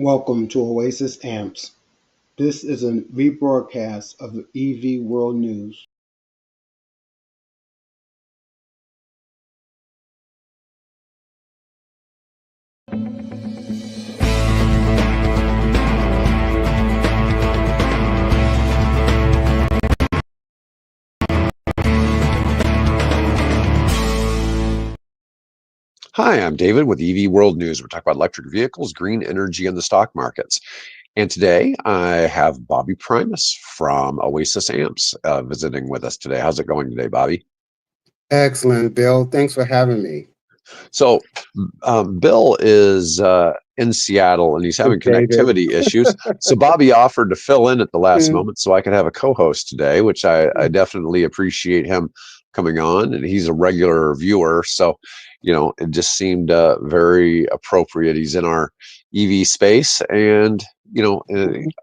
Welcome to Oasis Amps. This is a rebroadcast of the EV World News. Hi, I'm David with EV World News. We're talking about electric vehicles, green energy, and the stock markets. And today I have Bobby Primus from Oasis Amps visiting with us today. How's it going today, Bobby? Excellent, Bill. Thanks for having me. So, Bill is in Seattle and he's having David. connectivity issues. So, Bobby offered to fill in at the last moment so I could have a co host today, which I definitely appreciate him coming on. And he's a regular viewer. So, it just seemed very appropriate. He's in our EV space, and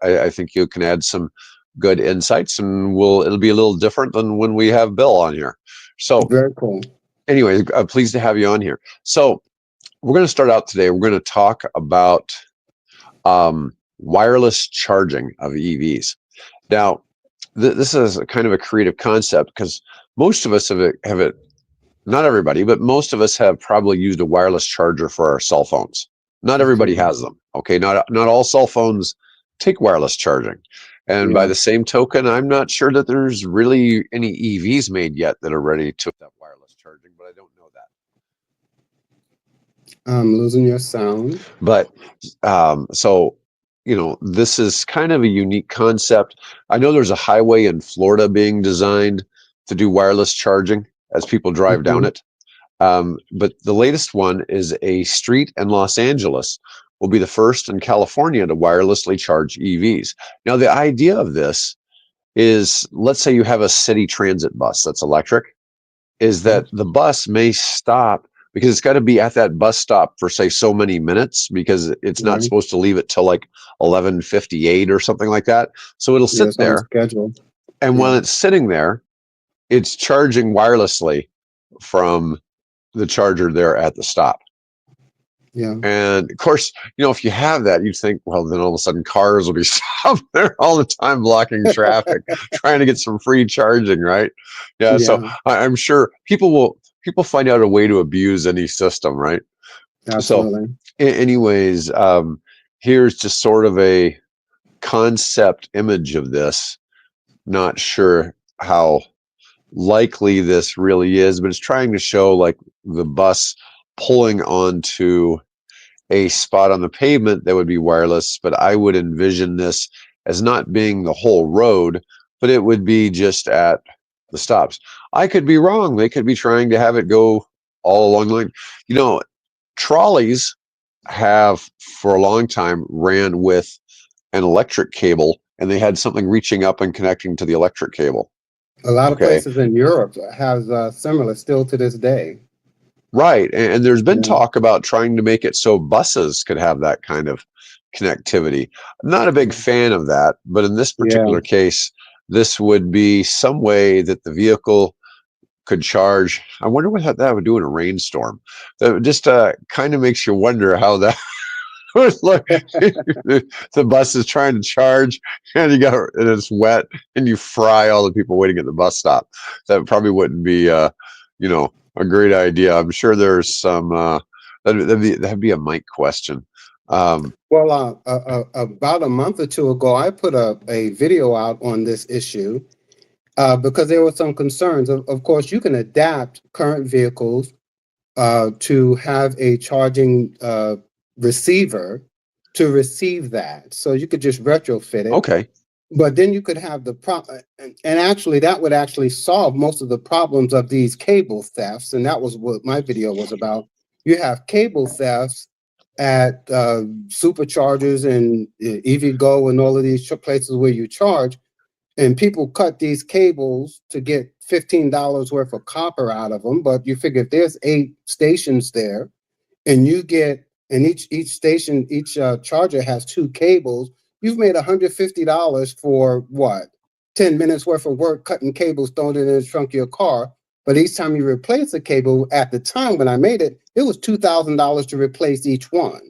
I think you can add some good insights, and it'll be a little different than when we have Bill on here. So very cool. Anyway, I'm pleased to have you on here. So we're going to start out today. We're going to talk about wireless charging of EVs. Now, this is a kind of a creative concept because most of us have it. Not everybody, but most of us have probably used a wireless charger for our cell phones. Not everybody has them. Okay, not all cell phones take wireless charging. And by the same token, I'm not sure that there's really any EVs made yet that are ready to that wireless charging, but I don't know that. I'm losing your sound. But this is kind of a unique concept. I know there's a highway in Florida being designed to do wireless charging as people drive down it. But the latest one is a street in Los Angeles will be the first in California to wirelessly charge EVs. Now, the idea of this is, let's say you have a city transit bus that's electric, is that the bus may stop because it's got to be at that bus stop for, say, so many minutes because it's not supposed to leave it till like 11:58 or something like that. So it'll sit there. And while it's sitting there, it's charging wirelessly from the charger there at the stop. And of course, if you have that, you'd think, well, then all of a sudden cars will be stopped there all the time blocking traffic, trying to get some free charging, right? So I'm sure people find out a way to abuse any system, right? Absolutely. So anyways, here's just sort of a concept image of this. Not sure how likely this really is, but it's trying to show like the bus pulling onto a spot on the pavement that would be wireless, but I would envision this as not being the whole road, but it would be just at the stops. I could be wrong. They could be trying to have it go all along the line. Trolleys have for a long time ran with an electric cable, and they had something reaching up and connecting to the electric cable. A lot of places in Europe have similar still to this day. Right. And there's been talk about trying to make it so buses could have that kind of connectivity. I'm not a big fan of that, but in this particular case, this would be some way that the vehicle could charge. I wonder what that would do in a rainstorm. That just kind of makes you wonder how that would look. The bus is trying to charge and it's wet and you fry all the people waiting at the bus stop. That probably wouldn't be a great idea. I'm sure there's some that'd be a Mike question. Well, about a month or two ago, I put a video out on this issue because there were some concerns. Of course, you can adapt current vehicles to have a charging receiver to receive that. So you could just retrofit it. Okay. But then you could have the problem, and actually that would actually solve most of the problems of these cable thefts. And that was what my video was about. You have cable thefts at superchargers and EVgo and all of these places where you charge, and people cut these cables to get $15 worth of copper out of them. But you figure if there's 8 stations there, and you get, and each station, each charger has 2 cables, you've made $150 for what? 10 minutes worth of work cutting cables, throwing it in the trunk of your car. But each time you replace a cable, at the time when I made it, it was $2,000 to replace each one.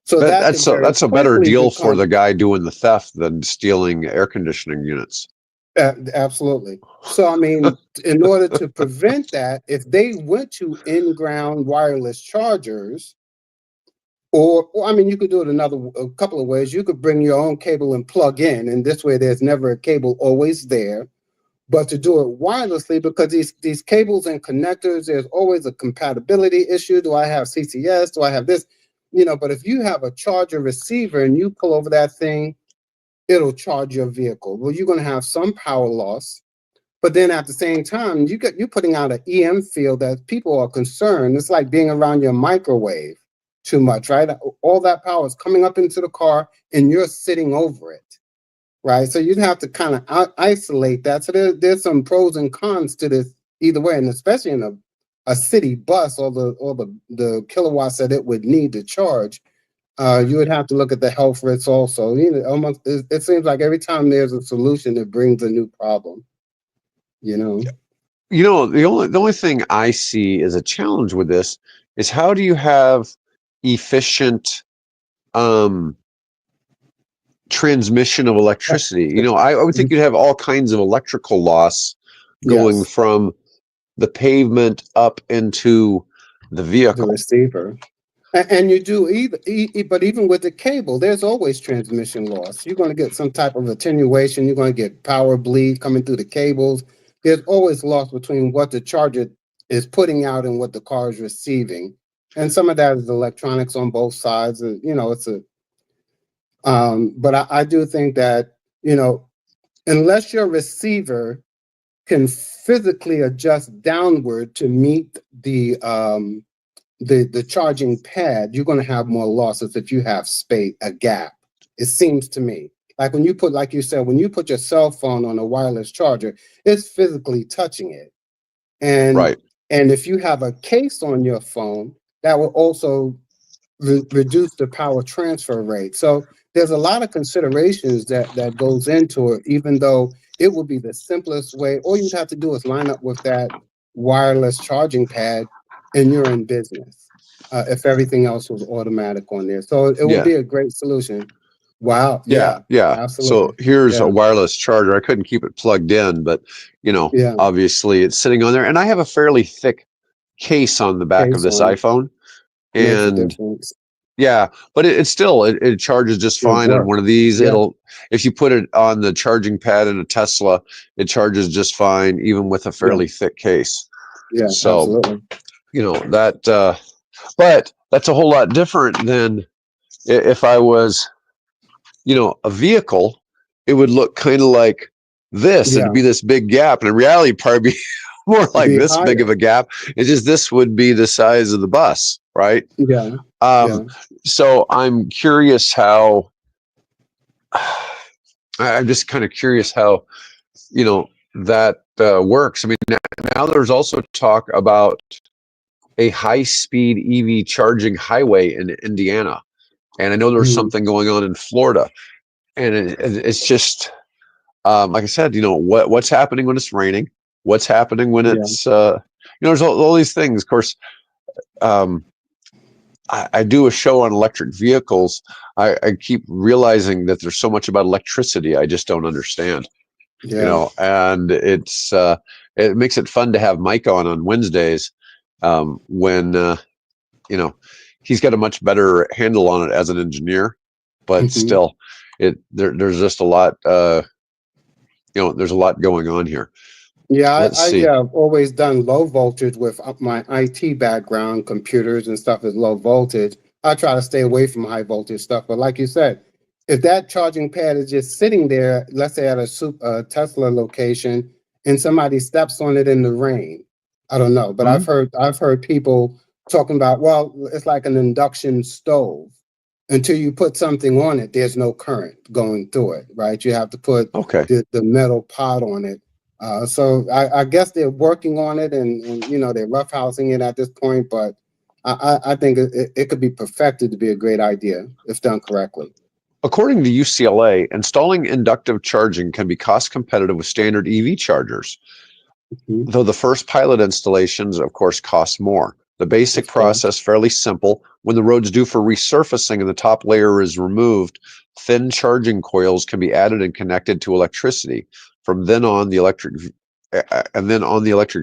So that can very That's a better quickly deal for become the guy doing the theft than stealing air conditioning units. absolutely. So I mean, in order to prevent that, if they went to in-ground wireless chargers, or I mean, you could do it a couple of ways. You could bring your own cable and plug in, and this way there's never a cable always there. But to do it wirelessly, because these cables and connectors, there's always a compatibility issue. Do I have CCS? Do I have this? But if you have a charger receiver and you pull over that thing, it'll charge your vehicle. Well, you're going to have some power loss, but then at the same time, you're putting out an EM field that people are concerned. It's like being around your microwave too much, right? All that power is coming up into the car and you're sitting over it. Right. So you'd have to kind of isolate that. So there's some pros and cons to this either way. And especially in a city bus, all the kilowatts that it would need to charge, you would have to look at the health risks also. Almost it seems like every time there's a solution, it brings a new problem. The only thing I see as a challenge with this is how do you have efficient transmission of electricity? I would think you'd have all kinds of electrical loss going Yes, from the pavement up into the vehicle. the receiver. And you do but even with the cable, there's always transmission loss. You're going to get some type of attenuation. You're going to get power bleed coming through the cables. There's always loss between what the charger is putting out and what the car is receiving. And some of that is electronics on both sides. But I do think that, unless your receiver can physically adjust downward to meet the charging pad, you're going to have more losses if you have a gap. It seems to me like like you said, when you put your cell phone on a wireless charger, it's physically touching it. And if you have a case on your phone, that will also reduce the power transfer rate. So there's a lot of considerations that goes into it, even though it would be the simplest way. All you'd have to do is line up with that wireless charging pad and you're in business. If everything else was automatic on there. So it would be a great solution. Wow. Yeah. Absolutely. So here's a wireless charger. I couldn't keep it plugged in, but obviously it's sitting on there, and I have a fairly thick case on the back of this iPhone. Makes a And difference. yeah, but it charges just fine on one of these. If you put it on the charging pad in a Tesla, it charges just fine, even with a fairly thick case. Yeah, so absolutely. That but that's a whole lot different than if I was a vehicle. It would look kind of like this. It'd be this big gap, and in reality probably be more like this higher. Big of a gap. It's just this would be the size of the bus, right? So I'm curious how I'm just kind of curious how that works. I mean, now there's also talk about a high-speed EV charging highway in Indiana, and I know there's something going on in Florida, and it's just like I said, what's happening when it's raining, what's happening when it's there's all these things. Of course, I do a show on electric vehicles. I keep realizing that there's so much about electricity I just don't understand. And it makes it fun to have Mike on Wednesdays when he's got a much better handle on it as an engineer, but still there's just a lot there's a lot going on here. I've always done low voltage with my IT background. Computers and stuff is low voltage. I try to stay away from high voltage stuff, but like you said, if that charging pad is just sitting there, let's say at a Tesla location, and somebody steps on it in the rain, I don't know, but I've heard people talking about, well, it's like an induction stove. Until you put something on it, there's no current going through it, right? You have to put the metal pot on it. So I guess they're working on it, and they're roughhousing it at this point, but I think it could be perfected to be a great idea if done correctly. According to UCLA, installing inductive charging can be cost competitive with standard EV chargers, though the first pilot installations, of course, cost more. The basic process, fairly simple. When the road's due for resurfacing and the top layer is removed, thin charging coils can be added and connected to electricity. From then on, the electric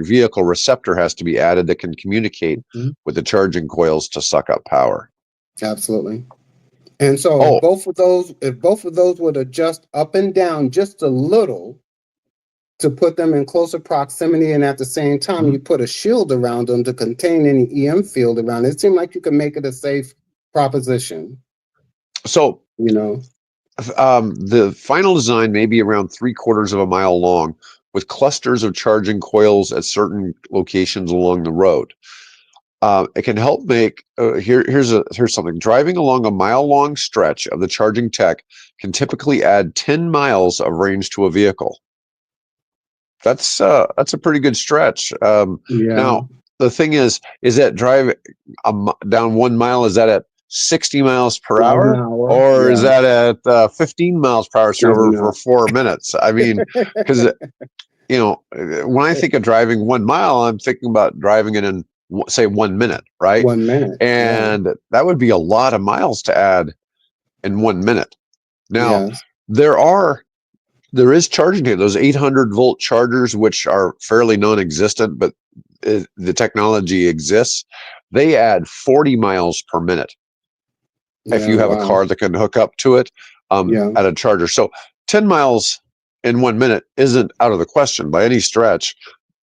vehicle receptor has to be added that can communicate with the charging coils to suck up power. Absolutely. And so if both of those would adjust up and down just a little to put them in closer proximity, and at the same time you put a shield around them to contain any EM field around it seemed like you could make it a safe proposition. So, you know, the final design may be around 3/4 of a mile long, with clusters of charging coils at certain locations along the road. It can help make here's something. Driving along a mile-long stretch of the charging tech can typically add 10 miles of range to a vehicle. That's a pretty good stretch. Now the thing is that drive down 1 mile, is that at 60 miles per hour, or is that at 15 miles per hour, so over for 4 minutes? I mean, because when I think of driving 1 mile, I'm thinking about driving it in, say, 1 minute, right? 1 minute, and that would be a lot of miles to add in 1 minute. Now, there is charging here. Those 800-volt chargers, which are fairly non-existent, but the technology exists. They add 40 miles per minute if you have a car that can hook up to it at a charger. So 10 miles in 1 minute isn't out of the question by any stretch.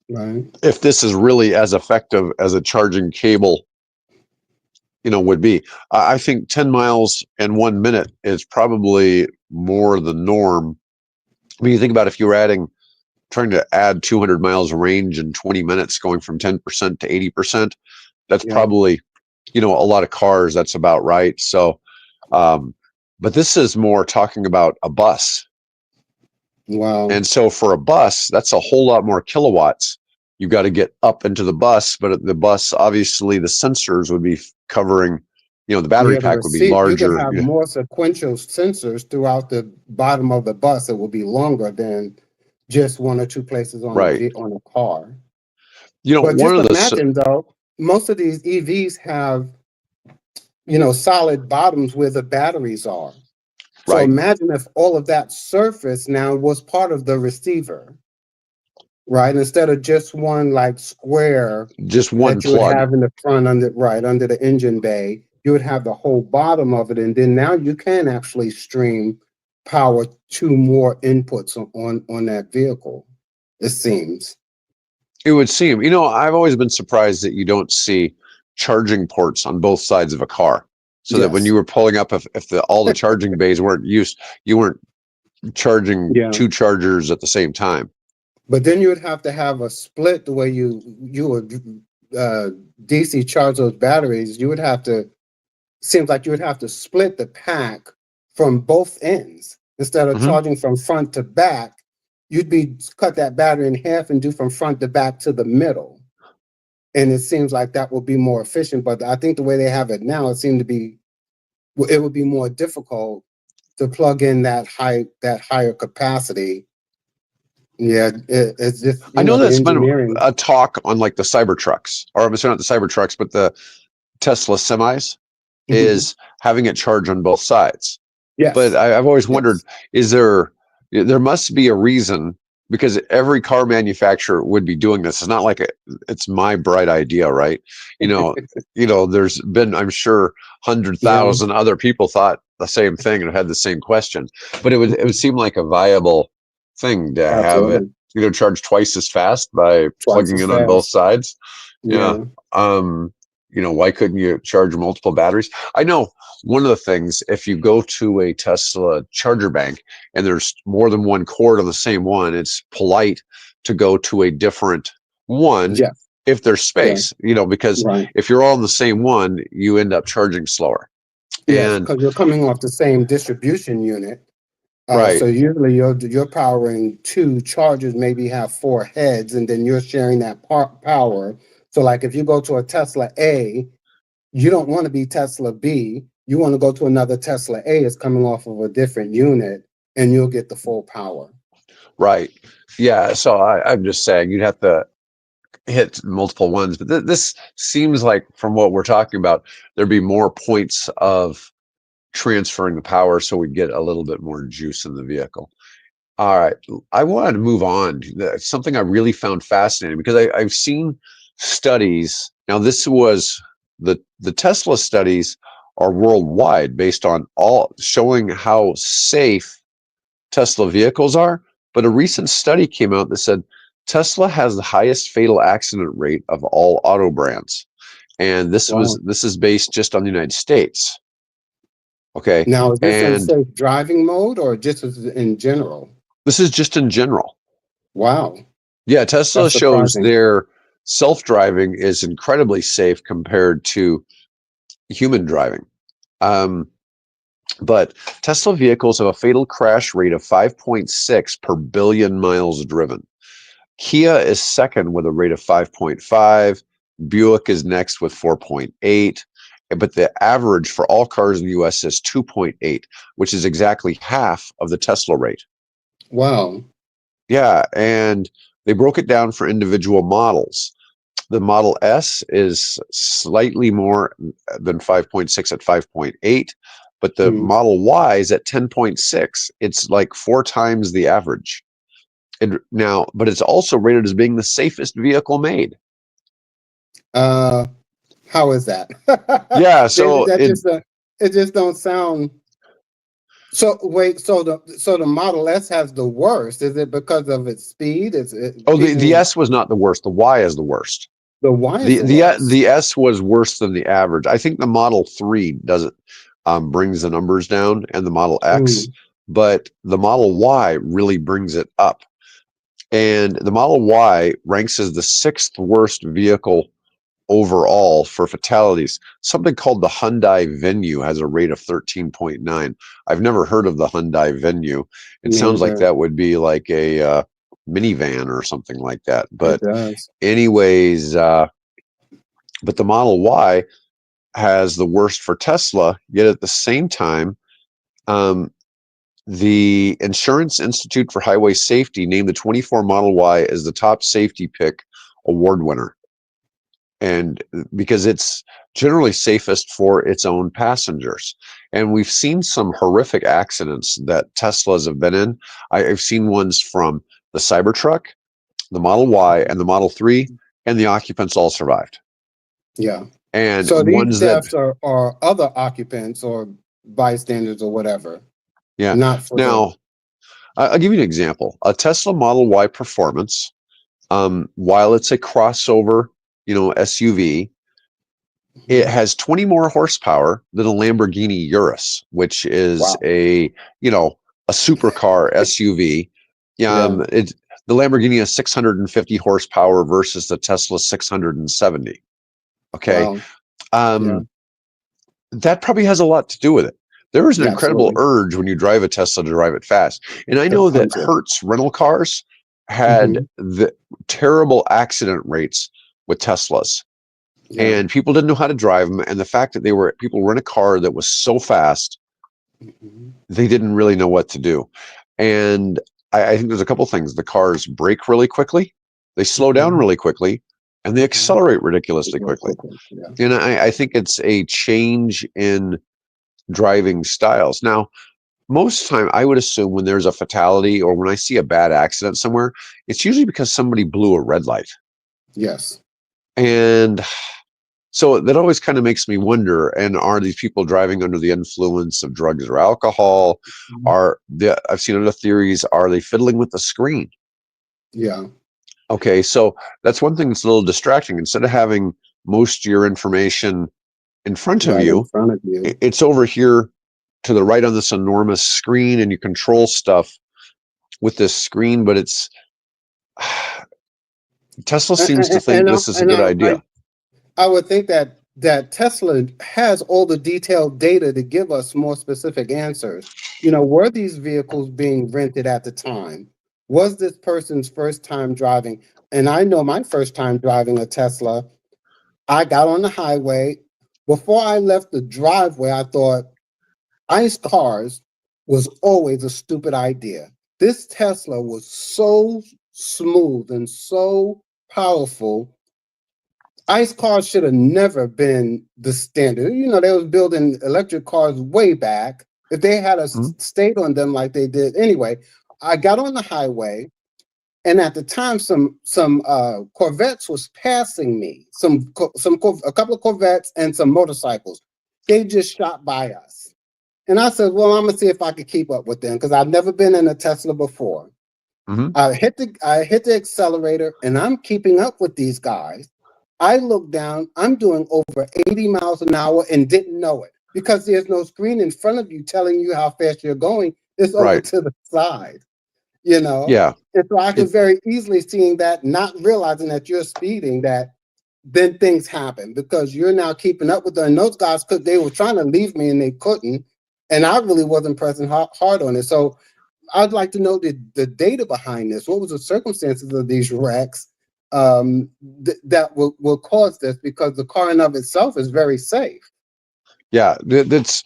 Right. If this is really as effective as a charging cable, would be. I think 10 miles in 1 minute is probably more the norm. I mean, you think about if you were trying to add 200 miles of range in 20 minutes, going from 10% to 80%, that's probably, a lot of cars. That's about right. So, but this is more talking about a bus. Wow. And so for a bus, that's a whole lot more kilowatts. You've got to get up into the bus, but the bus, obviously the sensors would be covering, the battery pack would be larger. You could have more sequential sensors throughout the bottom of the bus. It would be longer than just 1 or 2 places on a car. But just imagine, though, most of these EVs have, solid bottoms where the batteries are. So imagine if all of that surface now was part of the receiver. Right, instead of just one square, just one that you would have in the front under the engine bay, you would have the whole bottom of it, and then now you can actually stream power to more inputs on that vehicle. It seems. It would seem. I've always been surprised that you don't see charging ports on both sides of a car, so that when you were pulling up, if all the charging bays weren't used, you weren't charging 2 chargers at the same time. But then you would have to have a split the way you would DC charge those batteries. Seems like you would have to split the pack from both ends. Instead of charging from front to back, you'd cut that battery in half and do from front to back to the middle. And it seems like that will be more efficient. But I think the way they have it now, it would be more difficult to plug in that higher capacity. Yeah, it's just. I know that's been a talk on the Cybertrucks, or I'm sorry, not the Cybertrucks, but the Tesla semis, is having it charge on both sides. Yes. But I've always wondered, there must be a reason, because every car manufacturer would be doing this. It's not like it's my bright idea, right? There's been, I'm sure, 100,000 other people thought the same thing and had the same question. But it would seem like a viable thing to have it, charge twice as fast by plugging in on both sides. Why couldn't you charge multiple batteries? I know one of the things, if you go to a Tesla charger bank and there's more than one cord on the same one, it's polite to go to a different one if there's space, because if you're all in the same one, you end up charging slower. Yes, because you're coming off the same distribution unit. So usually you're powering 2 chargers, maybe have 4 heads, and then you're sharing that power. So if you go to a Tesla A, you don't want to be Tesla B. You want to go to another Tesla A. It's coming off of a different unit, and you'll get the full power. Right. Yeah. So I'm just saying you'd have to hit multiple ones. But this seems like, from what we're talking about, there'd be more points of transferring the power, so we get a little bit more juice in the vehicle. All right, I wanted to move on. That's something I really found fascinating, because I've seen studies. Now, this was the Tesla studies are worldwide, based on all showing how safe Tesla vehicles are. But a recent study came out that said Tesla has the highest fatal accident rate of all auto brands, and Wow. this is based just on the United States. Okay, Now, is this in and safe driving mode or just in general? this is just in general. Wow, Yeah, Tesla that's shows surprising. their self-driving is incredibly safe compared to human driving. Um, but Tesla vehicles have a fatal crash rate of 5.6 per billion miles driven. Kia is second with a rate of 5.5. Buick is next with 4.8. But the average for all cars in the US is 2.8, which is exactly half of the Tesla rate. Wow. Yeah, and they broke it down for individual models. The Model S is slightly more than 5.6 at 5.8, but the Hmm. Model Y is at 10.6. It's like 4 times the average. And now, but it's also rated as being the safest vehicle made. Uh, how is that? Yeah, Then so that just it just don't sound. So wait, so the Model S has the worst. Is it because of its speed? Is it the people? S was not the worst. The Y is the worst. The Y is The the the worst. the S was worse than the average. I think the Model 3 doesn't brings the numbers down, and the Model X, Mm, but the Model Y really brings it up. And the Model Y ranks as the sixth worst vehicle overall for fatalities. Something called the Hyundai Venue has a rate of 13.9. I've never heard of the Hyundai Venue. It me sounds like either. that would be like a minivan or something like that. It But does. anyways, but the Model Y has the worst for Tesla, yet at the same time, um, the Insurance Institute for Highway Safety named the 24 Model Y as the top safety pick award winner. And because it's generally safest for its own passengers. And we've seen some horrific accidents that Teslas have been in. I've seen ones from the Cybertruck, the Model Y, and the Model 3, and the occupants all survived. Yeah. And So these ones that, deaths are other occupants or bystanders or whatever, yeah. not for the. Now, I'll give you an example. A Tesla Model Y Performance, while it's a crossover, SUV, it Mhm. has 20 more horsepower than a Lamborghini Urus, which is Wow. a supercar SUV. Yeah. It The Lamborghini has 650 horsepower versus the Tesla 670. Okay, Wow. Yeah. um, that probably has a lot to do with it. There is an Yeah. incredible Absolutely. urge when you drive a Tesla to drive it fast, and I To know that punch it. Hertz rental cars had Hmm. the terrible accident rates with Teslas, Yeah. and people didn't know how to drive them. And the fact that people were in a car that was so fast, Hmm. they didn't really know what to do. And I think there's a couple things. The cars brake really quickly, they slow down Hmm. really quickly, and they Hmm. accelerate ridiculously Real quickly. quickly. Yeah. And I think it's a change in driving styles. Now, most of the time, I would assume when there's a fatality or when I see a bad accident somewhere, it's usually because somebody blew a red light. Yes. And so that always kind of makes me wonder, and are these people driving under the influence of drugs or alcohol? Mhm. I've seen other theories, are they fiddling with the screen? Yeah. Okay, so that's one thing that's a little distracting. Instead of having most of your information in front of Right in you, front of you. it's over here to the right on this enormous screen, and you control stuff with this screen. But it's Tesla seems to think And this is a good idea. I would think that Tesla has all the detailed data to give us more specific answers. Were these vehicles being rented at the time? Was this person's first time driving? And I know my first time driving a Tesla, I got on the highway. Before I left the driveway, I thought ice cars was always a stupid idea. This Tesla was so smooth and so powerful. ICE cars should have never been the standard. You know, they was building electric cars way back. If they had stayed on them like they did. Anyway, I got on the highway, and at the time, some Corvettes was passing me. A couple of Corvettes and some motorcycles. They just shot by us, and I said, "Well, I'm gonna see if I could keep up with them because I've never been in a Tesla before." I hit the accelerator, and I'm keeping up with these guys. I look down, I'm doing over 80 miles an hour and didn't know it because there's no screen in front of you telling you how fast you're going. It's over to the side, you know? Yeah. And so I could very easily seeing that, not realizing that you're speeding, that then things happen because you're now keeping up with them. And those guys, they were trying to leave me and they couldn't. And I really wasn't pressing hard on it. So I'd like to know the data behind this. What was the circumstances of these wrecks? That will cause this because the car in of itself is very safe. Yeah, there's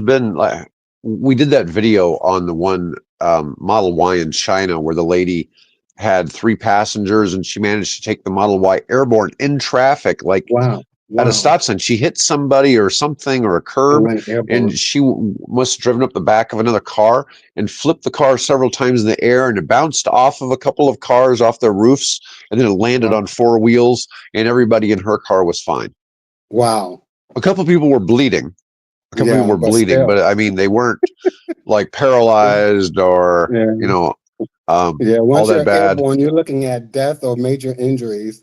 been like we did that video on the one Model Y in China where the lady had 3 passengers and she managed to take the Model Y airborne in traffic, like at a stop sign. She hit somebody or something or a curb, and she must have driven up the back of another car and flipped the car several times in the air, and it bounced off of a couple of cars off their roofs, and then it landed on 4 wheels, and everybody in her car was fine. Wow. A couple of people were bleeding. But I mean, they weren't like paralyzed or, you know, once all that you're bad. Airborne, you're looking at death or major injuries.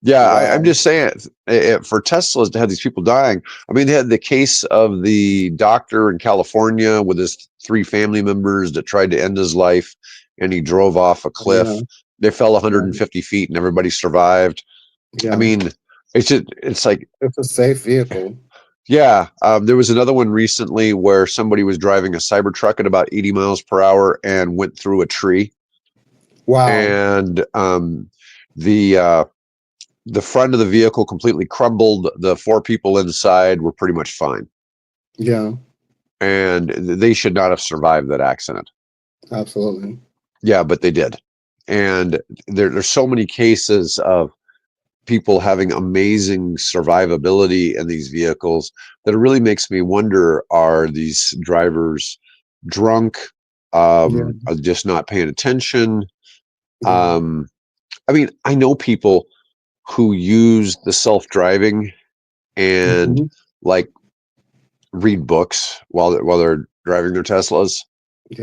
Yeah, I'm just saying, for Teslas to have these people dying. I mean, they had the case of the doctor in California with his 3 family members that tried to end his life, and he drove off a cliff. They fell 150 feet, and everybody survived. I mean, it's like it's a safe vehicle. Yeah, there was another one recently where somebody was driving a Cybertruck at about 80 miles per hour and went through a tree. Wow! And the front of the vehicle completely crumbled. The 4 people inside were pretty much fine. Yeah. And they should not have survived that accident. Absolutely. Yeah, but they did. And there's so many cases of people having amazing survivability in these vehicles that it really makes me wonder, are these drivers drunk, just not paying attention? I mean, I know people who use the self-driving and like read books while they're driving their Teslas.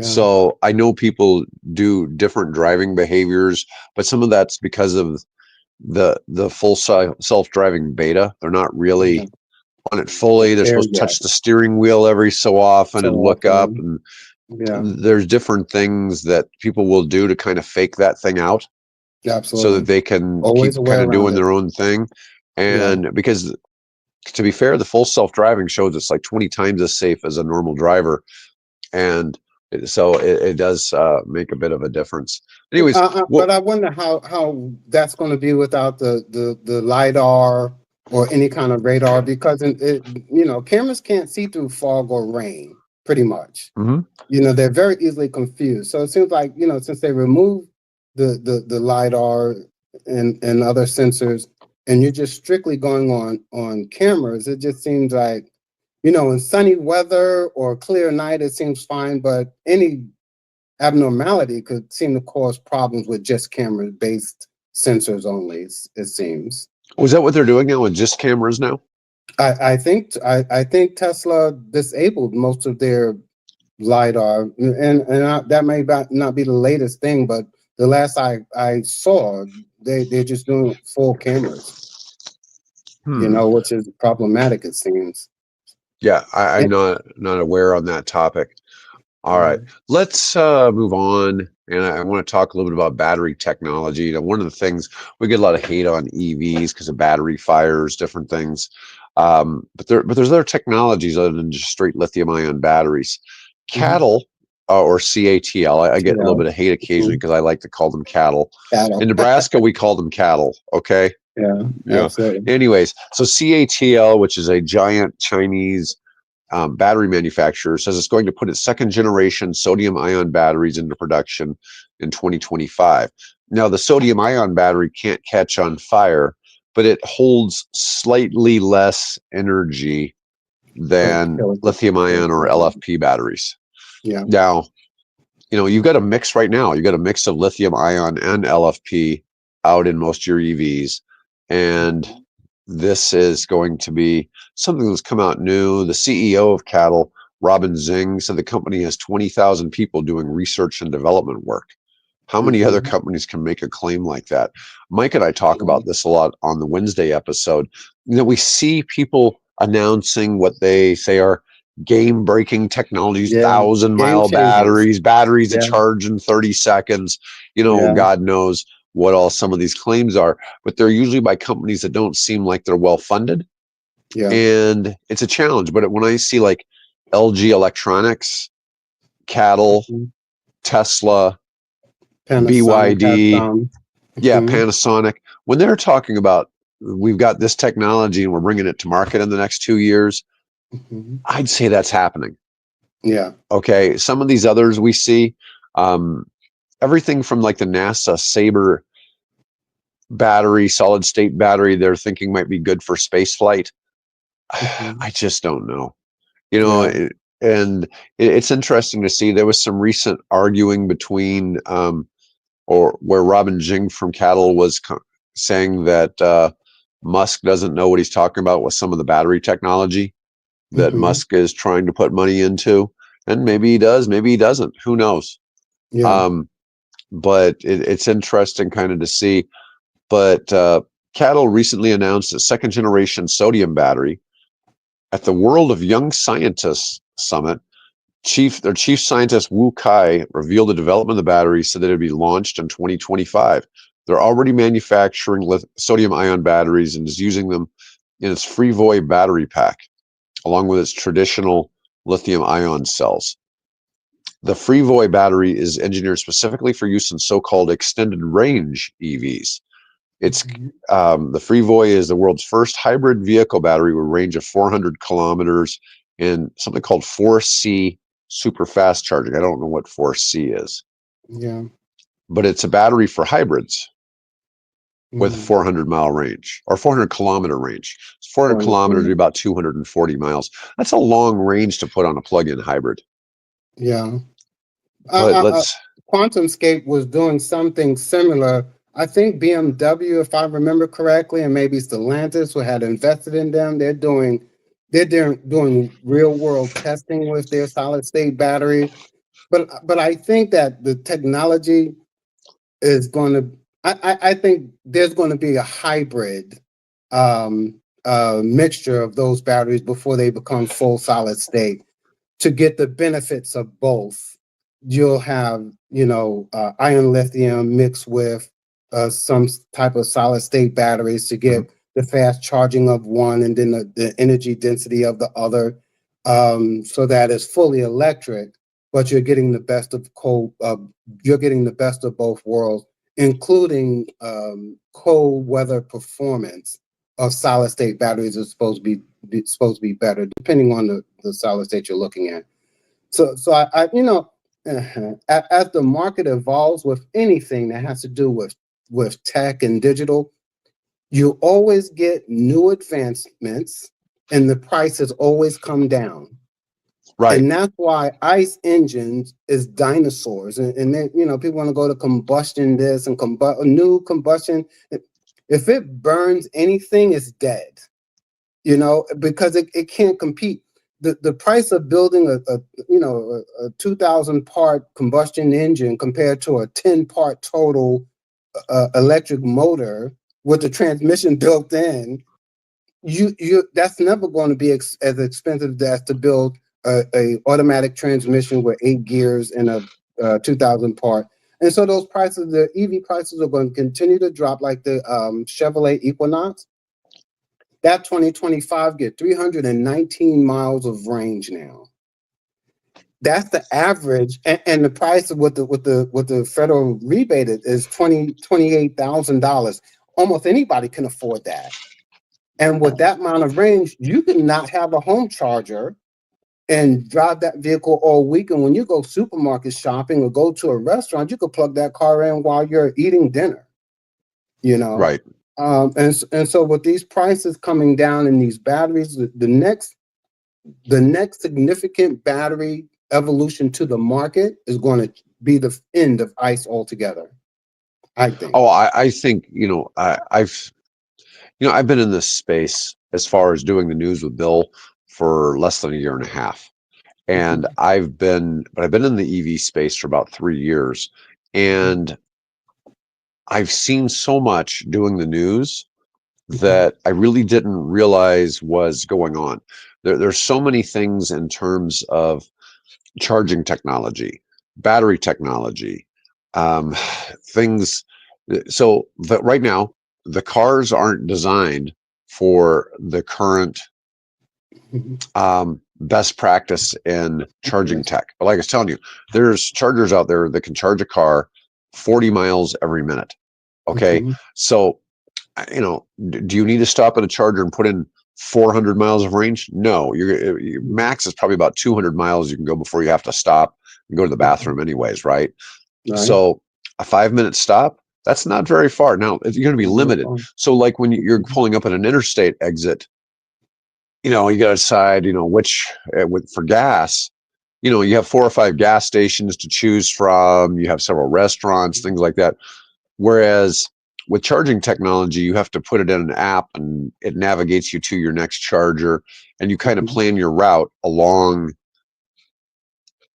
So I know people do different driving behaviors, but some of that's because of the full self-driving beta. They're not really on it fully. They're supposed to touch the steering wheel every so often and look up, and there's different things that people will do to kind of fake that thing out. Absolutely. So that they can keep kind of doing their own thing. And because, to be fair, the full self-driving shows it's like 20 times as safe as a normal driver. And so it does make a bit of a difference. Anyways, but I wonder how that's going to be without the LiDAR or any kind of radar, because cameras can't see through fog or rain, pretty much. They're very easily confused. So it seems like, since they removed the LiDAR and other sensors, and you're just strictly going on cameras, it just seems like, in sunny weather or clear night, it seems fine, but any abnormality could seem to cause problems with just camera-based sensors only, it seems. Was that what they're doing now with just cameras now? I think Tesla disabled most of their LiDAR, and that may not be the latest thing, but the last I saw, they're just doing full cameras, which is problematic, it seems. Yeah, I'm not aware on that topic. All right, let's move on, and I want to talk a little bit about battery technology. One of the things, we get a lot of hate on EVs because of battery fires, different things, but there's other technologies other than just straight lithium-ion batteries. Cattle, or CATL, I get a little bit of hate occasionally because I like to call them cattle. In Nebraska, we call them cattle. Okay. Yeah. Absolutely. Anyways, so CATL, which is a giant Chinese battery manufacturer, says it's going to put its 2nd generation sodium ion batteries into production in 2025. Now, the sodium ion battery can't catch on fire, but it holds slightly less energy per than lithium ion or kilogram. LFP batteries. Yeah. Now, you've got a mix right now. You've got a mix of lithium ion and LFP out in most of your EVs. And this is going to be something that's come out new. The CEO of Cattle, Robin Zing, said the company has 20,000 people doing research and development work. How many other companies can make a claim like that? Mike and I talk about this a lot on the Wednesday episode. We see people announcing what they say are game-breaking technologies, Yeah. 1,000-mile Game changers. batteries that Yeah. charge in 30 seconds. Yeah. God knows what all some of these claims are, but they're usually by companies that don't seem like they're well-funded. Yeah. And it's a challenge. But when I see like LG Electronics, Cattle, Tesla, Panasonic has BYD, some. Panasonic, when they're talking about we've got this technology and we're bringing it to market in the next 2 years, I'd say that's happening. Yeah. Okay. Some of these others we see, everything from like the NASA Sabre battery, solid state battery, they're thinking might be good for space flight. I just don't know. And it's interesting to see. There was some recent arguing between or where Robin Jing from Cattle was saying that Musk doesn't know what he's talking about with some of the battery technology that Musk is trying to put money into. And maybe he does, maybe he doesn't. Who knows? Yeah. But it's interesting kind of to see. But Cattle recently announced a second generation sodium battery at the World of Young Scientists Summit. Their chief scientist Wu Kai revealed the development of the battery so that it would be launched in 2025. They're already manufacturing sodium ion batteries and is using them in its Freevoy battery pack, along with its traditional lithium ion cells. The Freevoy battery is engineered specifically for use in so-called extended range EVs. It's the Freevoy is the world's first hybrid vehicle battery with a range of 400 kilometers and something called 4C super fast charging. I don't know what 4C is. Yeah. But it's a battery for hybrids with 400-mile range or 400-kilometer range. 400 kilometers would be about 240 miles. That's a long range to put on a plug-in hybrid. Yeah. But QuantumScape was doing something similar. I think BMW, if I remember correctly, and maybe Stellantis, who had invested in them. They're doing real world testing with their solid state battery. But I think that the technology is going to. I think there's going to be a hybrid mixture of those batteries before they become full solid state to get the benefits of both. You'll have, iron lithium mixed with some type of solid state batteries to get the fast charging of one and then the energy density of the other, so that it's fully electric, but you're getting the best of both worlds, including cold weather performance of solid state batteries is supposed to be better depending on the solid state you're looking at. So I as the market evolves with anything that has to do with tech and digital, you always get new advancements and the prices always come down. right. And that's why ICE engines is dinosaurs. And then, people want to go to combustion this and new combustion. If it burns anything, it's dead, because it can't compete. The price of building a 2,000 part combustion engine compared to a 10-part total electric motor with the transmission built in, that's never going to be as expensive as to build a automatic transmission with 8 gears and a 2,000 part. And so those prices, the EV prices, are going to continue to drop, like the Chevrolet Equinox. That 2025 get 319 miles of range now. That's the average, and the price of what the federal rebate is $28,000. Almost anybody can afford that. And with that amount of range, you can not have a home charger and drive that vehicle all week. And when you go supermarket shopping or go to a restaurant, you could plug that car in while you're eating dinner, you know. Right. And so with these prices coming down in these batteries, the next significant battery evolution to the market is going to be the end of ICE altogether, I think. Oh, I think, I've been in this space as far as doing the news with Bill for less than a year and a half. And I've been in the EV space for about 3 years, and I've seen so much doing the news that I really didn't realize was going on. There's so many things in terms of charging technology, battery technology, um, things. So that right now, the cars aren't designed for the current best practice in charging tech. But like I was telling you, there's chargers out there that can charge a car 40 miles every minute. Okay. So, do you need to stop at a charger and put in 400 miles of range? No, your max is probably about 200 miles you can go before you have to stop and go to the bathroom anyways, right? So a 5-minute stop, that's not very far. Now, you're going to be limited. So like when you're pulling up at an interstate exit, you got to decide, which for gas, you have 4 or 5 gas stations to choose from. You have several restaurants, things like that. Whereas with charging technology, you have to put it in an app and it navigates you to your next charger, and you kind of plan your route along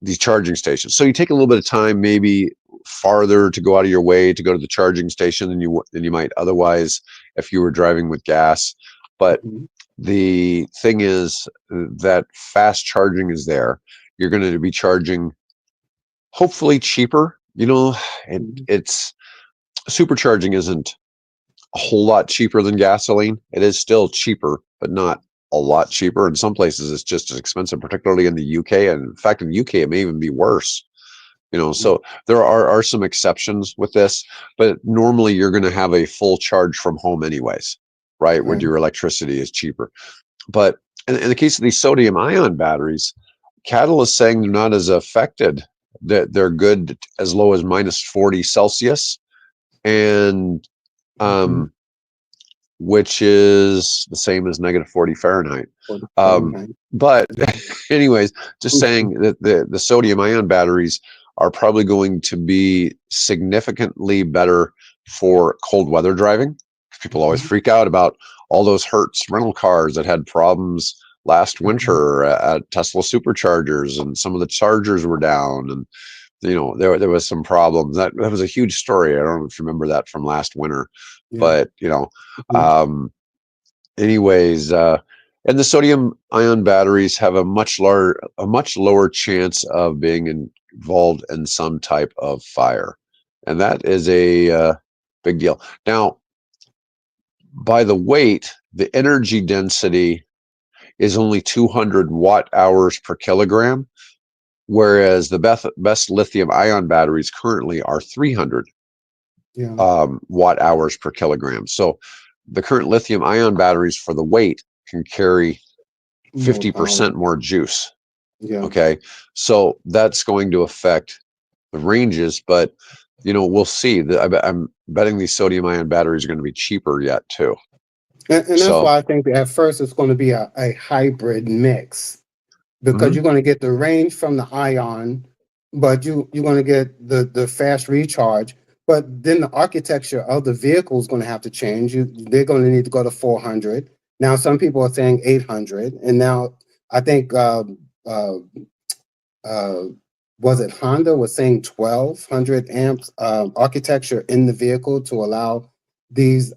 these charging stations. So you take a little bit of time, maybe farther to go out of your way to go to the charging station than you might otherwise if you were driving with gas. But the thing is that fast charging is there. You're going to be charging hopefully cheaper. It's supercharging isn't a whole lot cheaper than gasoline. It is still cheaper, but not a lot cheaper. In some places, it's just as expensive, particularly in the UK. And in fact, in the UK, it may even be worse. So there are some exceptions with this, but normally you're going to have a full charge from home anyways, right? Where your electricity is cheaper. But in the case of these sodium ion batteries, CATL is saying they're not as affected, that they're good as low as minus 40 Celsius, and which is the same as negative 40 Fahrenheit. But anyways, just saying that the sodium ion batteries are probably going to be significantly better for cold weather driving. People always freak out about all those Hertz rental cars that had problems last winter at Tesla superchargers, and some of the chargers were down, and there was some problems. That was a huge story. I don't know if you remember that from last winter, but anyways, and the sodium ion batteries have a much lower chance of being involved in some type of fire, and that is a big deal. Now, by the weight, the energy density is only 200 watt hours per kilogram, whereas the best lithium ion batteries currently are 300 watt hours per kilogram. So the current lithium ion batteries for the weight can carry 50% more juice. Okay, so that's going to affect the ranges, but we'll see. I'm betting these sodium ion batteries are going to be cheaper yet too. And that's why I think at first it's going to be a hybrid mix, because you're going to get the range from the ion, but you're going to get the fast recharge. But then the architecture of the vehicle is going to have to change. They're going to need to go to 400. Now, some people are saying 800. And now I think, was it Honda was saying 1200 amps architecture in the vehicle to allow these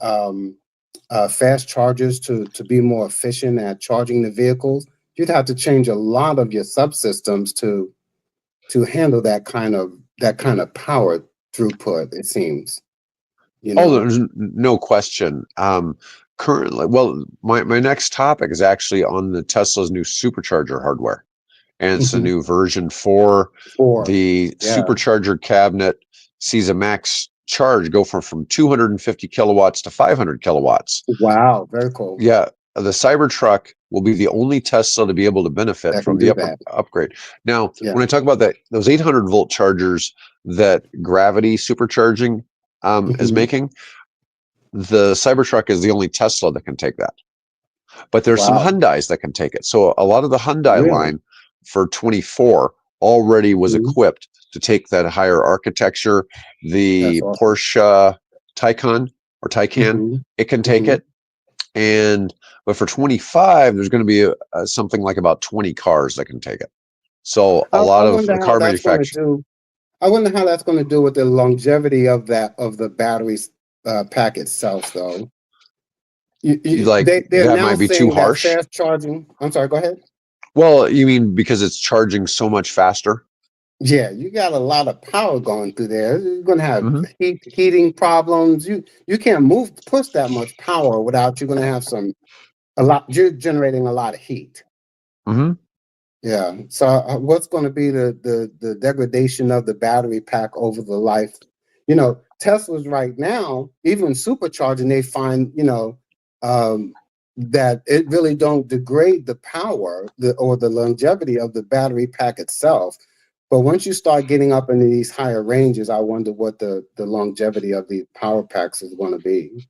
fast chargers to be more efficient at charging the vehicles. You'd have to change a lot of your subsystems to handle that kind of power throughput, it seems. Oh, there's no question. Currently, well, my next topic is actually on the Tesla's new supercharger hardware, and it's a new version 4. The supercharger cabinet sees a max charge go from 250 kilowatts to 500 kilowatts. Wow, very cool. Yeah, the Cybertruck will be the only Tesla to be able to benefit That from can the do that. upgrade. Now, Yeah. when I talk about that, those 800-volt chargers that gravity supercharging is Mhm. making, the Cybertruck is the only Tesla that can take that. But there's some Wow. Hyundais that can take it. So a lot of the Hyundai Really? line for 24 already was Mhm. equipped to take that higher architecture. That's The awesome. Porsche Taycan or Taycan, Mhm. it can take Mhm. it. But for 25, there's going to be something like about 20 cars that can take it. So a I lot of wonder how car that's going to manufacturers, do. I wonder how that's going to do with the longevity of the batteries pack itself, though. like They're that now might be too saying that harsh. fast charging. I'm sorry. Go ahead. Well, you mean because it's charging so much faster? Yeah, you got a lot of power going through there. You're gonna have Hmm. heating problems. You can't push that much power without you're gonna have a lot. You're generating a lot of heat. Hmm. Yeah. So what's going to be the degradation of the battery pack over the life? Teslas right now, even supercharging, they find um, that it really don't degrade the power or the longevity of the battery pack itself. But once you start getting up into these higher ranges, I wonder what the longevity of the power packs is going to be.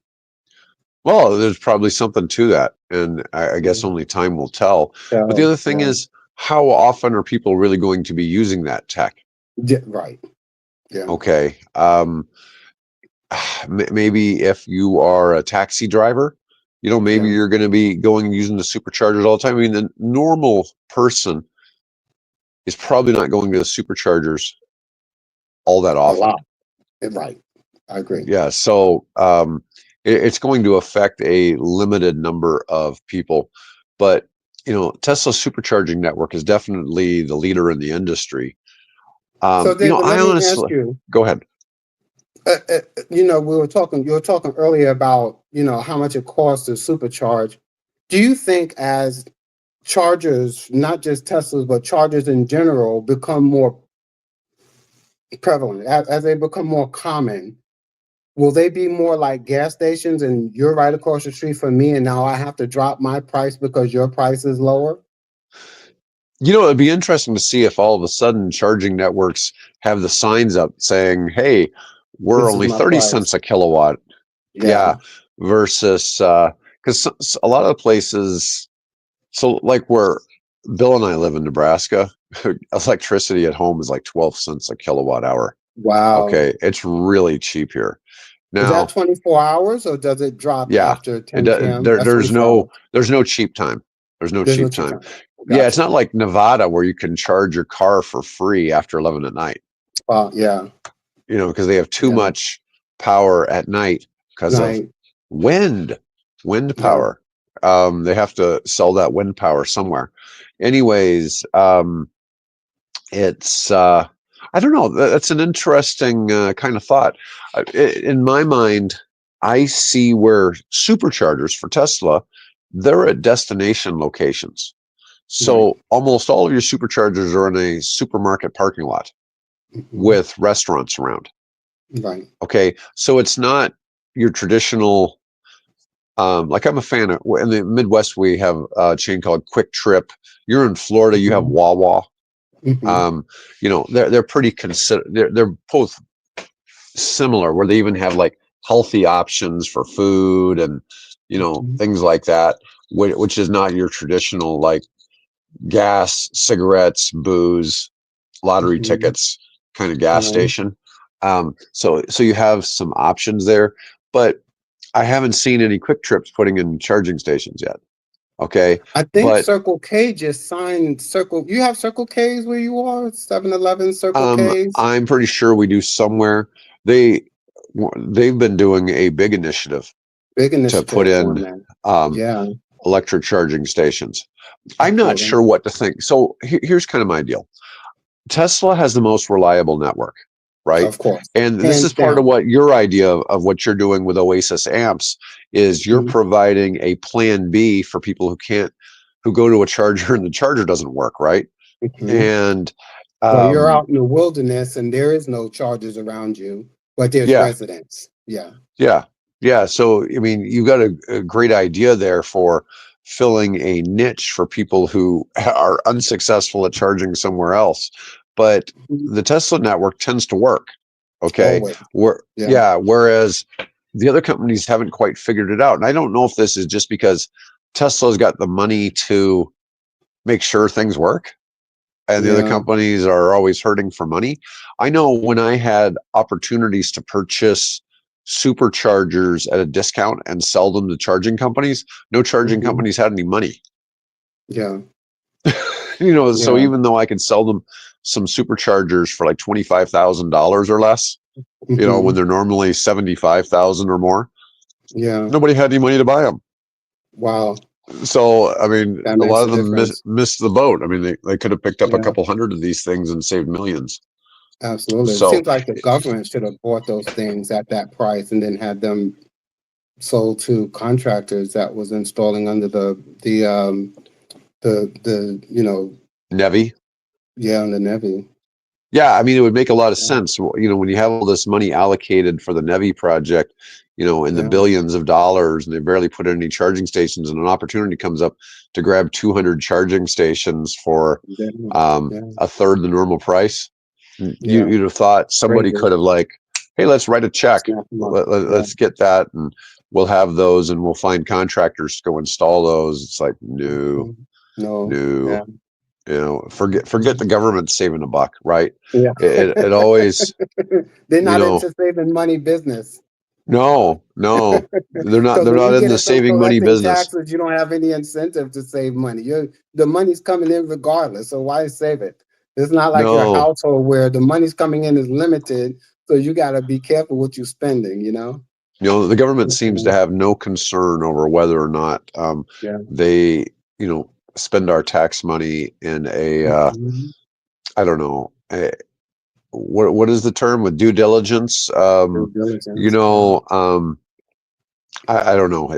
Well, there's probably something to that, and I guess Mhm. only time will tell. But the So other thing yeah, is, how often are people really going to be using that tech? yeah, right. Yeah. Okay, maybe if you are a taxi driver, maybe Yeah. you're going to be going and using the superchargers all the time. I mean, the normal person is probably not going to the superchargers all that A often. lot. Right. I agree. Yeah, so it's going to affect a limited number of people, but Tesla's supercharging network is definitely the leader in the industry. So, David, I let me ask honestly you. go ahead. You were talking earlier about how much it costs to supercharge. Do you think as chargers, not just Teslas, but chargers in general, become more prevalent, as they become more common, will they be more like gas stations and you're right across the street from me and now I have to drop my price because your price is lower? It'd be interesting to see if all of a sudden charging networks have the signs up saying, "Hey, we're This is only my 30 price. cents a kilowatt." Yeah. Yeah, versus because a lot of the places, so like where Bill and I live in Nebraska, electricity at home is like 12 cents a kilowatt hour. Wow. Okay, it's really cheap here. Is that Now, 24 hours or does it drop yeah, after 10 p.m.? That's there's 24 hours. no cheap time. There's no There's no cheap cheap time. time. Yeah, it's Gotcha. not like Nevada where you can charge your car for free after 11 at night. Yeah. Because they have too Yeah. much power at night because of Night. wind, Yeah. power. They have to sell that wind power somewhere. Anyways, it's I don't know. That's an interesting kind of thought. In my mind, I see where superchargers for Tesla, they're at destination locations. Right. So almost all of your superchargers are in a supermarket parking lot Hmm. with restaurants around. Right. Okay, so it's not your traditional. Like I'm a fan of in the Midwest. We have a chain called Quick Trip. You're in Florida. You have Hmm. Wawa. Hmm. They're pretty they're both similar where they even have like healthy options for food and things like that, which is not your traditional like gas, cigarettes, booze, lottery Hmm. tickets kind of gas Right. station. So you have some options there, but I haven't seen any Quick Trips putting in charging stations yet. Okay, I think but Circle K just signed Circle. You have Circle K's where you are? 7-Eleven Circle K's? I'm pretty sure we do somewhere. They they've been doing a big initiative Big to put initiative doing in that. um, Yeah. electric charging stations. I'm not Absolutely. sure what to think. So here's kind of my deal. Tesla has the most reliable network, right? Of course. And this Hands is part of down. what your idea of what you're doing with Oasis amps is you're Mhm. providing a plan B for people who go to a charger and the charger doesn't work, right? Mhm. And Or you're um, out in the wilderness and there is no charges around you, but there's yeah, residents. Yeah. yeah, yeah. So I mean, you've got a great idea there for filling a niche for people who are unsuccessful at charging somewhere else. But the Tesla network tends to work. Okay. Always. Whereas the other companies haven't quite figured it out. And I don't know if this is just because Tesla's got the money to make sure things work and the other Yeah. companies are always hurting for money. I know when I had opportunities to purchase superchargers at a discount and sell them to charging companies, no charging Mhm. companies had any money. Yeah. So Yeah. even though I could sell them some superchargers for like $25,000 or less, when Mhm. they're normally 75,000 or more, Yeah. nobody had any money to buy them. Wow. So, I mean, That a makes lot a of them difference. missed the boat. I mean, they could have picked up a Yeah. couple hundred of these things and saved millions. Absolutely. It So, seems like the government should have bought those things at that price and then had them sold to contractors that was installing under the Nevi. on the Navy. Yeah, I mean, it would make a lot of Yeah. sense. When you have all this money allocated for the Nevi project, in the Yeah. billions of dollars, and they barely put in any charging stations, and an opportunity comes up to grab 200 charging stations for Yeah. Yeah. a third the normal price. Yeah. You'd have thought somebody Crazy. could have hey, let's write a check. Snap 'em up. Let's get that, and we'll have those, and we'll find contractors to go install those. It's like, no, No. no. Yeah. Forget the government saving a buck, right? Yeah. It always, They're you not know, into saving money business. no, they're not. Because They're when not you in get the into them saving money collecting business. taxes, you don't have any incentive to save money. The money's coming in regardless. So why save it? It's not like your No, household where the money's coming in is limited. So you got to be careful what you're spending, the government seems to have no concern over whether or not Yeah. they, spend our tax money in a, I don't know, what is the term with due diligence? Due You diligence. know, I don't know.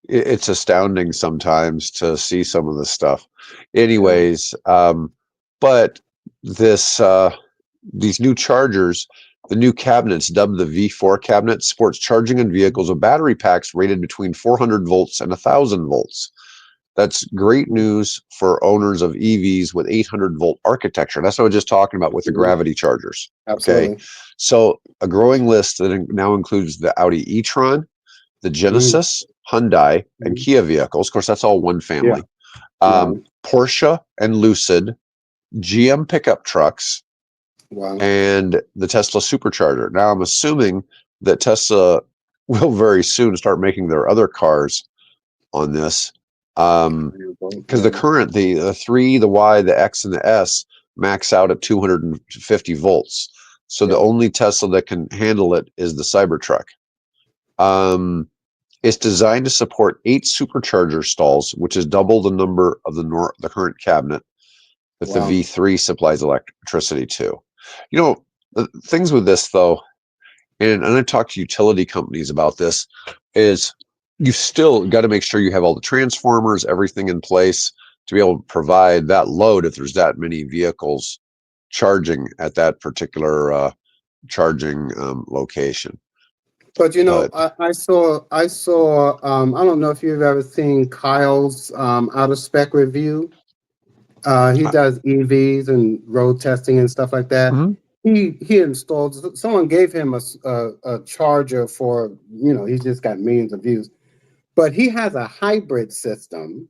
It's astounding sometimes to see some of this stuff. Anyways, but these new chargers, the new cabinets dubbed the V4 cabinet, sports charging in vehicles with battery packs rated between 400 volts and 1,000 volts. That's great news for owners of EVs with 800-volt architecture. That's what I was just talking about with the gravity chargers. Absolutely. Okay, so a growing list that now includes the Audi e-tron, the Genesis, Hyundai, and Kia vehicles. Of course, that's all one family. Yeah. Porsche and Lucid, GM pickup trucks, Wow. and the Tesla supercharger. Now, I'm assuming that Tesla will very soon start making their other cars on this. Because the current, the 3, the Y, the X, and the S max out at 250 volts. So the only Tesla that can handle it is the Cybertruck. It's designed to support 8 supercharger stalls, which is double the number of the current cabinet that the V3 supplies electricity to. The things with this, though, and I've talked to utility companies about this, is you've still got to make sure you have all the transformers, everything in place to be able to provide that load if there's that many vehicles charging at that particular charging location. But I saw I don't know if you've ever seen Kyle's out of spec review. He does EVs and road testing and stuff like that. Mhm. He installed. Someone gave him a charger for he's just got millions of views, but he has a hybrid system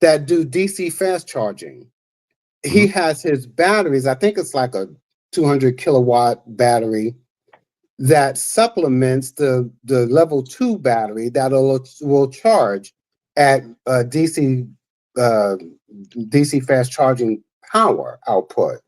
that do DC fast charging. He has his batteries. I think it's like a 200 kilowatt battery that supplements the level 2 battery that will charge at DC fast charging power output.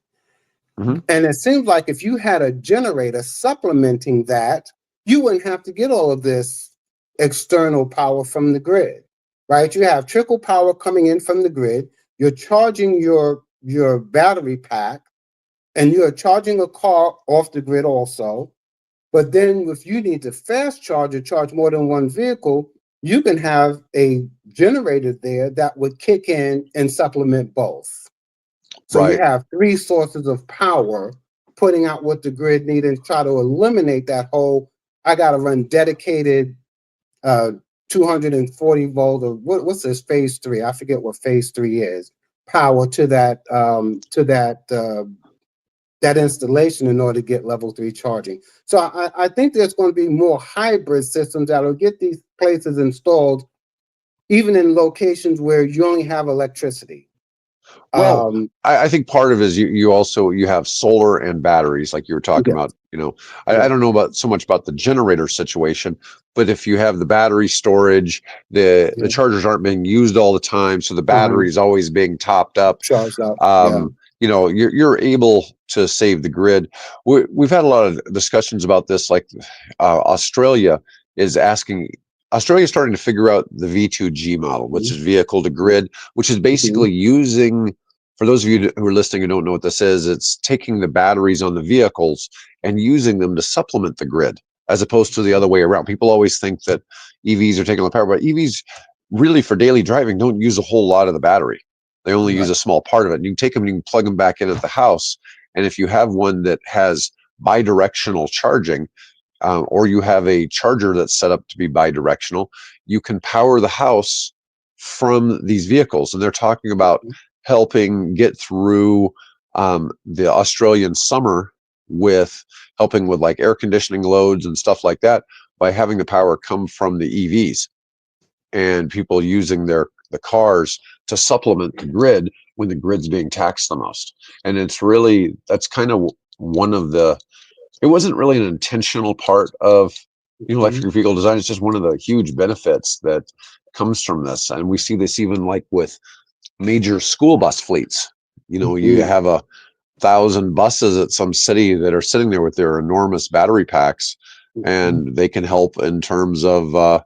And it seems like if you had a generator supplementing that, you wouldn't have to get all of this external power from the grid, right? You have trickle power coming in from the grid. You're charging your battery pack, and you're charging a car off the grid also. But then if you need to fast charge or charge more than one vehicle, you can have a generator there that would kick in and supplement both. So you have 3 sources of power putting out what the grid needs and try to eliminate that whole, I got to run dedicated 240 volt, or what's this phase 3? I forget what phase 3 is. Power to that that installation in order to get level 3 charging. So I think there's going to be more hybrid systems that will get these places installed, even in locations where you only have electricity. Well, I think part of it is you have solar and batteries, like you were talking Yes. about. Yeah. I don't know about so much about the generator situation, but if you have the battery storage, the chargers aren't being used all the time, so the battery is always being topped up. Charged up. You're able to save the grid. We've had a lot of discussions about this, like Australia is starting to figure out the V2G model, which is vehicle to grid, which is basically using, for those of you who are listening and don't know what this is, it's taking the batteries on the vehicles and using them to supplement the grid, as opposed to the other way around. People always think that EVs are taking all the power, but EVs really for daily driving don't use a whole lot of the battery. They only use a small part of it. And you can take them and you can plug them back in at the house. And if you have one that has bidirectional charging, or you have a charger that's set up to be bidirectional, you can power the house from these vehicles. And they're talking about helping get through the Australian summer with helping with like air conditioning loads and stuff like that by having the power come from the EVs and people using the cars to supplement the grid when the grid's being taxed the most. And that's kind of one of the, it wasn't really an intentional part of electric vehicle design. It's just one of the huge benefits that comes from this. And we see this even like with major school bus fleets. You have 1,000 buses at some city that are sitting there with their enormous battery packs, and they can help in terms of,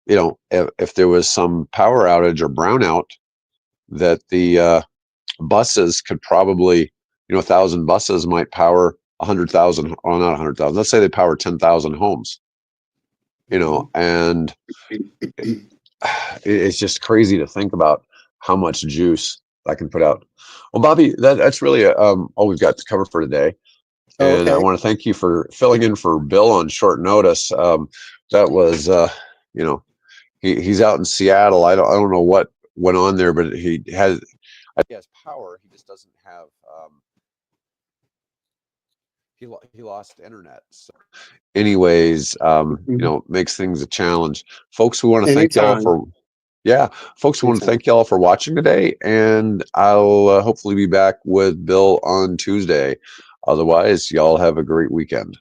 if there was some power outage or brownout, that the buses could probably, 1,000 buses might power 100,000, or not 100,000. Let's say they power 10,000 homes. And it's just crazy to think about how much juice I can put out. Well, Bobby, that's really all we've got to cover for today. And I want to thank you for filling in for Bill on short notice. That was, he's out in Seattle. I don't know what went on there, but he has power. He just doesn't have. He lost internet. So, anyways, makes things a challenge. Folks, we want to thank y'all for. Yeah, folks, we want to thank y'all for watching today, and I'll hopefully be back with Bill on Tuesday. Otherwise, y'all have a great weekend.